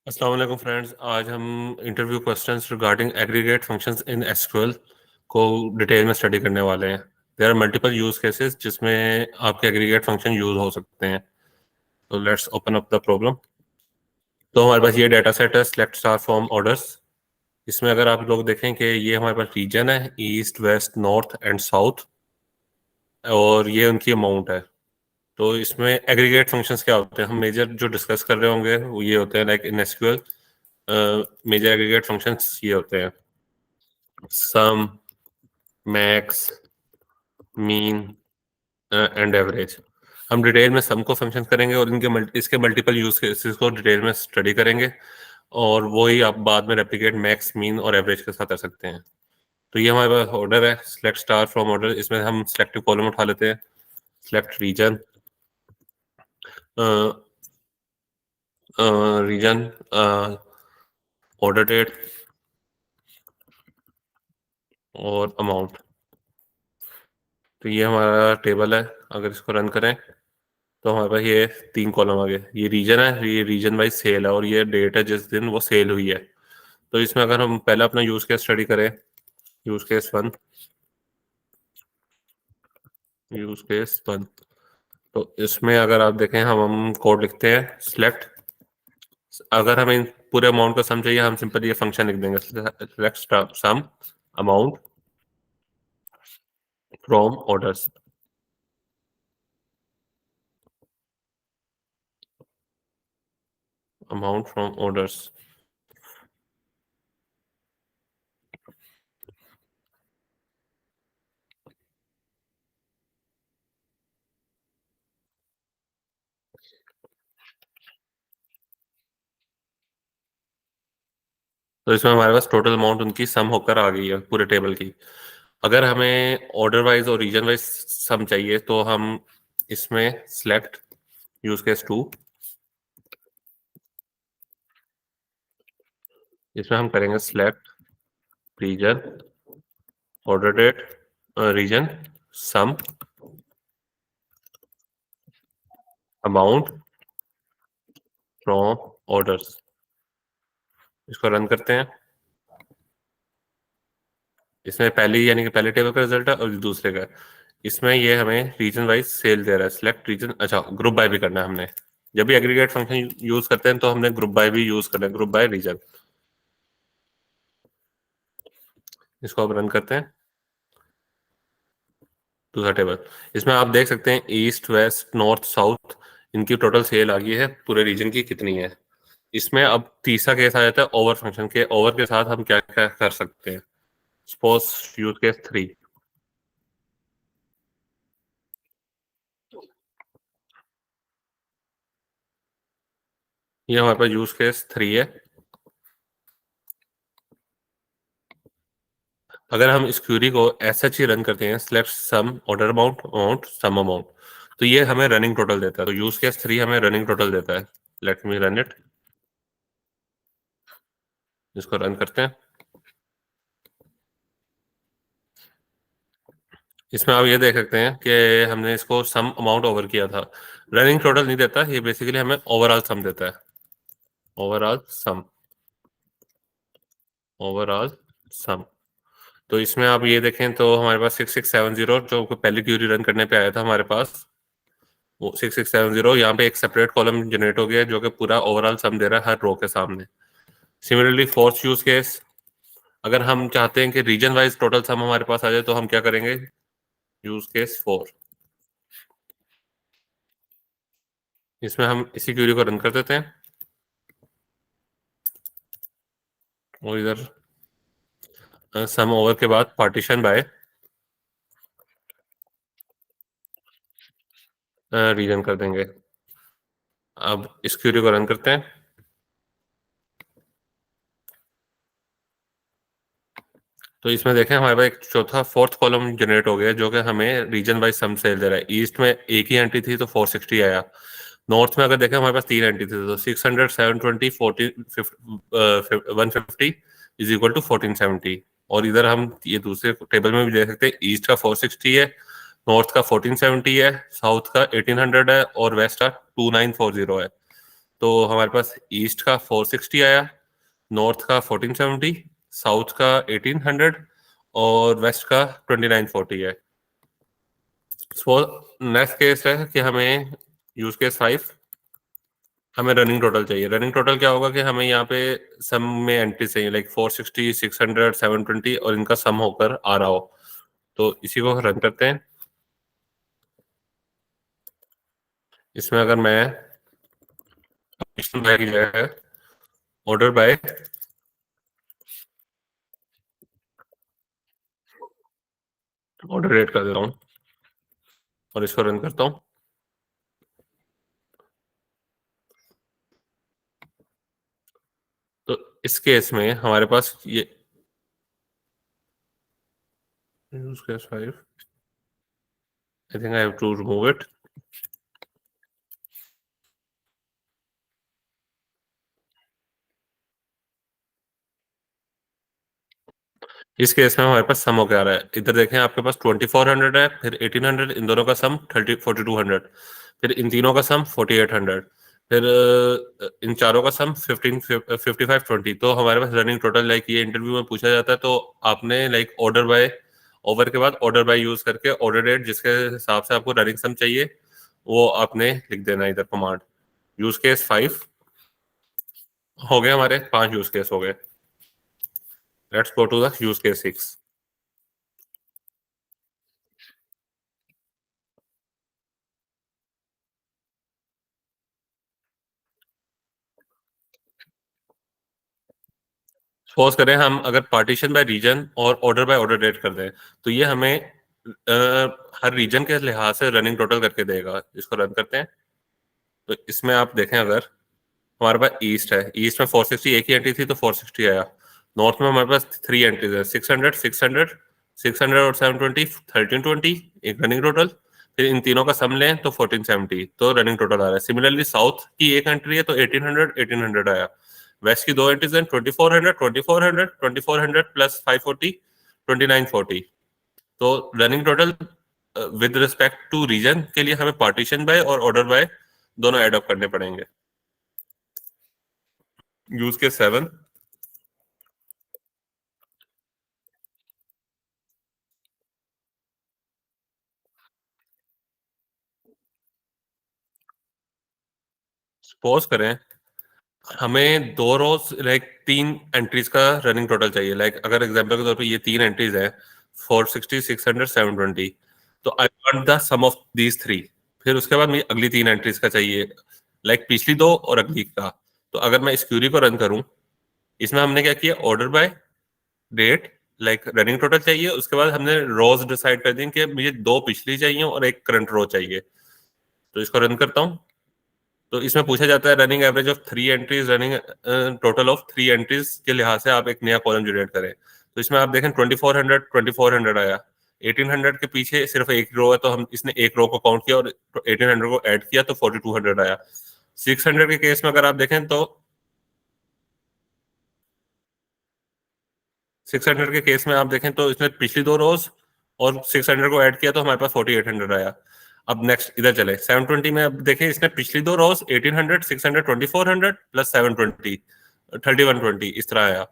अस्सलाम वालेकुम फ्रेंड्स। आज हम interview questions regarding aggregate functions in SQL को डिटेल में स्टडी करने वाले हैं। There are multiple use cases जिसमें आपके एग्रीगेट फंक्शन यूज हो सकते हैं। तो let's open up the problem. तो हमारे पास ये डाटा सेट है, सिलेक्ट स्टार फ्रॉम ऑर्डर्स। इसमें अगर आप लोग देखें कि ये हमारे पास रीजन है, east west north and south, और ये उनकी अमाउंट है। तो इसमें एग्रीगेट फंक्शंस क्या होते हैं, हम मेजर जो डिस्कस कर रहे होंगे वो ये होते हैं, like in SQL major aggregate functions ये होते हैं: sum, max, mean and average. हम डिटेल में सम को फंक्शन करेंगे और इसके मल्टीपल यूज केसेस को डिटेल में स्टडी करेंगे, और वही आप बाद में रेप्लिकेट मैक्स, मीन और एवरेज के साथ कर सकते हैं। तो ये हमारे पास ऑर्डर है, सिलेक्ट स्टार फ्रॉम ऑर्डर। इसमें हम सिलेक्टिव कॉलम उठा लेते हैं, select region, reason, order date और अमाउंट। तो ये हमारा टेबल है। अगर इसको रन करें तो हमारे पास ये 3 कॉलम आ गए। ये रीजन है, ये रीजन वाइज सेल है, और ये डेट है जिस दिन वो सेल हुई है। तो इसमें अगर हम पहले अपना यूज केस स्टडी करें, use case one, use case one. तो इसमें अगर आप देखें, हम कोड लिखते हैं सिलेक्ट। अगर हमें पूरे अमाउंट का सम चाहिए, हम सिंपल ये फंक्शन लिख देंगे, select sum amount from orders. Amount from orders. तो इसमें हमारे पास टोटल अमाउंट उनकी सम होकर आ गई है पूरे टेबल की। अगर हमें ऑर्डर वाइज और रीजन वाइज सम चाहिए तो हम इसमें सिलेक्ट यूज केस टू, इसमें हम करेंगे select region, order date, region, sum, amount from orders. इसको रन करते हैं। इसमें पहली यानी कि पहले टेबल का रिजल्ट है और दूसरे का। इसमें ये हमें रीजन वाइज सेल दे रहा है, सिलेक्ट रीजन। अच्छा, ग्रुप बाय भी करना है हमने। जब भी एग्रीगेट फंक्शन यूज करते हैं तो हमने ग्रुप बाय भी यूज करना है, ग्रुप बाय रीजन। इसको अब रन करते हैं। दूसरा टेबल, इसमें आप देख सकते हैं ईस्ट वेस्ट नॉर्थ साउथ, इनकी टोटल सेल आ गई है, पूरे रीजन की कितनी है। इसमें अब तीसरा केस आ जाता है ओवर फंक्शन के। ओवर के साथ हम क्या क्या कर सकते हैं। सपोज यूज केस थ्री, ये हमारे पास यूज केस थ्री है। अगर हम इस क्यूरी को ऐसा ही रन करते हैं, select sum order amount amount sum amount, तो ये हमें रनिंग टोटल देता है। तो यूज केस थ्री हमें रनिंग टोटल देता है। Let me run it. इसको रन करते हैं। इसमें आप ये देख सकते हैं कि हमने इसको सम अमाउंट ओवर किया था। रनिंग टोटल नहीं देता, ये बेसिकली हमें ओवरऑल सम देता है। ओवरऑल सम, ओवरऑल सम। तो इसमें आप ये देखें तो हमारे पास 6670 जो पहली क्यूरी रन करने पे आया था हमारे पास, वो 6670 यहाँ पे एक सेपरेट कॉलम जनरेट हो गया जो कि पूरा ओवरऑल सम दे रहा है हर रो के सामने। सिमिलरली फोर्थ यूज केस, अगर हम चाहते हैं कि रीजन वाइज टोटल सम हमारे पास आ जाए तो हम क्या करेंगे, यूज केस फोर। इसमें हम इसी क्यूरी को रन कर देते हैं और इधर सम ओवर के बाद पार्टीशन बाय रीजन कर देंगे। अब इस क्यूरी को रन करते हैं। तो इसमें देखें हमारे पास एक चौथा फोर्थ कॉलम जनरेट हो गया जो कि हमें रीजन वाइज सम सेल दे रहा है। ईस्ट में एक ही एंट्री थी तो 460 आया। नॉर्थ में अगर देखें हमारे पास 3 एंट्री थी तो 600, 720, 150 इज इक्वल टू 1470। और इधर हम ये दूसरे टेबल में भी देख सकते हैं, ईस्ट का 460 है, नॉर्थ का 1470 है, साउथ का 1800 है और वेस्ट का 2940 है। तो हमारे पास ईस्ट का 460 आया, नॉर्थ का 1470, साउथ का 1800 और वेस्ट का 2940 है। सो नेक्स्ट केस है कि हमें यूज केस 5, हमें रनिंग टोटल चाहिए। रनिंग टोटल क्या होगा कि हमें यहाँ पे सम में एंट्री चाहिए, लाइक 460, 600, 720 और इनका सम होकर आ रहा हो। तो इसी को रन करते हैं। इसमें अगर मैं बाय की जगह है ऑर्डर बाय ऑर्डर रेट कर देता हूँ और इसको रन करता हूँ। तो इस केस में हमारे पास ये use case 5, I think I have to remove it. इस केस में हमारे पास सम होकर आ रहा है। इधर देखें, आपके पास 2400 है, फिर 1800, इन दोनों का सम 4200, फिर इन तीनों का सम 4800, फिर इन चारों का सम 5520। तो हमारे पास रनिंग टोटल, लाइक ये इंटरव्यू में पूछा जाता है, तो आपने लाइक ऑर्डर बाय, ओवर के बाद ऑर्डर बाय यूज करके ऑर्डर रेट जिसके हिसाब से आपको रनिंग सम चाहिए वो आपने लिख देना है इधर कमांड। यूज केस 5 हो गए, हमारे 5 यूज केस हो गए। Let's go to the use case 6। Suppose करें हम अगर पार्टीशन बाय रीजन और ऑर्डर बाय ऑर्डर डेट कर दें, तो ये हमें हर रीजन के लिहाज से रनिंग टोटल करके देगा। इसको रन करते हैं। तो इसमें आप देखें, अगर हमारे पास ईस्ट है, ईस्ट में 460 एक ही एंट्री थी तो 460 आया। नॉर्थ में हमारे पास 3 एंट्रीज है, 600, 600, 600 और 720, 1320 एक रनिंग टोटल। फिर इन तीनों का सम लें तो 1470, तो रनिंग टोटल आ रहा है। सिमिलरली साउथ की एक एंट्री है तो 1800, 1800 आया। वेस्ट की 2 एंट्रीज हैं, 2400, 2400, 2400 प्लस 540, 2940। तो running total with respect to region के लिए हमें पार्टीशन बाय और ऑर्डर बाय दोनों एड अप करने पड़ेंगे। यूज के 7, सपोज करें हमें 2 रोज लाइक 3 एंट्रीज का रनिंग टोटल चाहिए। लाइक अगर एग्जांपल के तौर पे ये 3 एंट्रीज है, 460, 600, 720, तो I want the sum of these 3। फिर उसके बाद मुझे अगली 3 एंट्रीज का चाहिए, लाइक पिछली 2 और अगली का। तो अगर मैं इस क्यूरी को रन करूं, इसमें हमने क्या किया, order by date, like running total चाहिए। उसके बाद हमने रोज डिसाइड कर दी कि मुझे 2 पिछली चाहिए और एक करंट रो चाहिए। तो इसको रन करता हूँ। तो इसमें पूछा जाता है running average of 3 entries, running total of 3 entries के लिहाज से आप एक नया कॉलम जनरेट करें। तो इसमें आप देखें 2400, 2400 आया। 1800 के पीछे सिर्फ एक रो है, तो हम इसने एक रो को काउंट किया और 1800 को ऐड किया तो 4200 आया। 600 के केस में अगर आप देखें तो 600 के केस में आप देखें तो इसने पिछली 2 रोज और 600 को ऐड किया तो हमारे पास 4800 आया। अब नेक्स्ट इधर चले 720 में, अब देखें इसने पिछली 2 रोज 1800, 600, 2400 प्लस 720, 3120 इस तरह आया।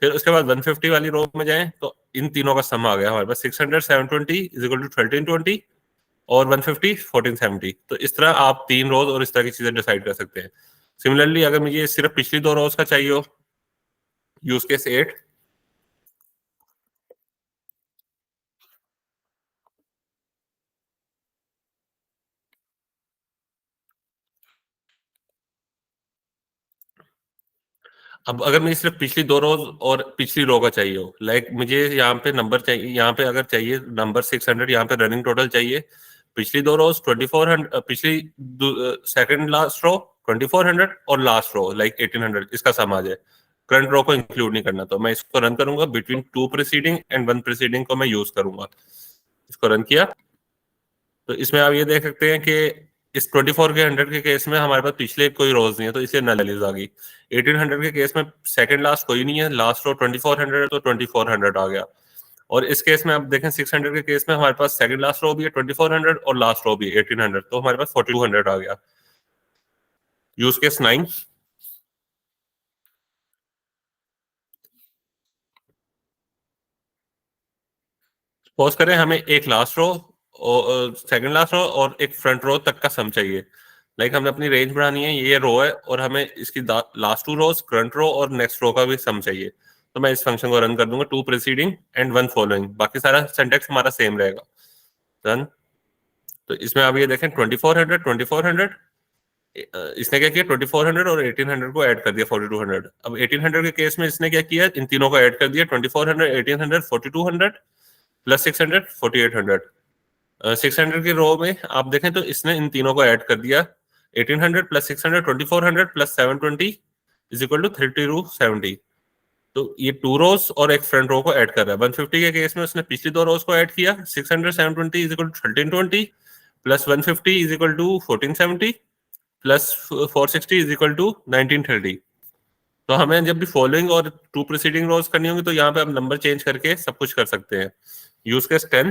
फिर उसके बाद 150 वाली रो में जाएं तो इन तीनों का सम आ गया हमारे पास 600, 720 इज इक्वल टू 1320 और 150, 1470। तो इस तरह आप 3 रोज और इस तरह की चीजें डिसाइड कर सकते हैं। सिमिलरली अगर मुझे सिर्फ पिछली 2 रोज का चाहिए हो, यूज केस 8। अब अगर मुझे सिर्फ पिछली 2 रोज और पिछली रो का चाहिए हो, लाइक मुझे यहाँ पे नंबर चाहिए, यहाँ पे अगर चाहिए नंबर 600, यहाँ पे रनिंग टोटल चाहिए पिछली 2 रोज 2400, पिछली सेकंड लास्ट रो 2400 और लास्ट रो लाइक 1800, इसका सम आ जाए। करंट रो को इंक्लूड नहीं करना। तो मैं इसको रन करूंगा, बिटवीन 2 प्रीसीडिंग एंड 1 प्रीसीडिंग को मैं यूज करूंगा। इसको रन किया तो इसमें आप ये देख सकते हैं कि इस 24 के 100 के केस में हमारे पास पिछले कोई रोज नहीं है, तो इसलिए नल वैल्यूज आ गई। 1800 के केस में सेकंड लास्ट कोई नहीं है, लास्ट रो 2400 है तो 2400 आ गया। और इस केस में आप देखें 600 के केस में हमारे पास सेकंड लास्ट रो भी है 2400 और लास्ट रो भी 1800, तो हमारे पास 4200 आ गया। यूज केस 9, सपोज करें हमें एक लास्ट रो और सेकंड लास्ट रो और एक फ्रंट रो तक का सम चाहिए। लाइक हमने अपनी रेंज बढ़ानी है, ये रो है और हमें इसकी लास्ट 2 रोज, फ्रंट रो और नेक्स्ट रो का भी सम चाहिए। तो मैं इस फंक्शन को रन कर दूंगा, 2 प्रीसीडिंग एंड 1 फॉलोइंग, बाकी सारा सिंटेक्स हमारा सेम रहेगा। रन। तो इसमें आप ये देखें 2400 2400, इसने क्या किया 2400 और 1800 को ऐड कर दिया 4200। अब 1800 के केस में इसने क्या किया, इन तीनों को ऐड कर दिया, 2400 1800 4200 प्लस 600 4800। 600 की रो में आप देखें तो इसने इन तीनों को ऐड कर दिया, 1800 plus 600 2400 plus 720 is equal to 3270। तो ये 2 रोज और एक फ्रंट रो को ऐड कर रहा है। 150 के केस में उसने पिछली 2 रोज को ऐड किया, 600 720 is equal to 1320 plus 150 is equal to 1470 plus 460 is equal to 1930। तो हमें जब भी फॉलोइंग और 2 प्रीसीडिंग रोज करनी होंगी तो यहाँ पे हम नंबर चेंज करके सब कुछ कर सकते हैं। Use case 10,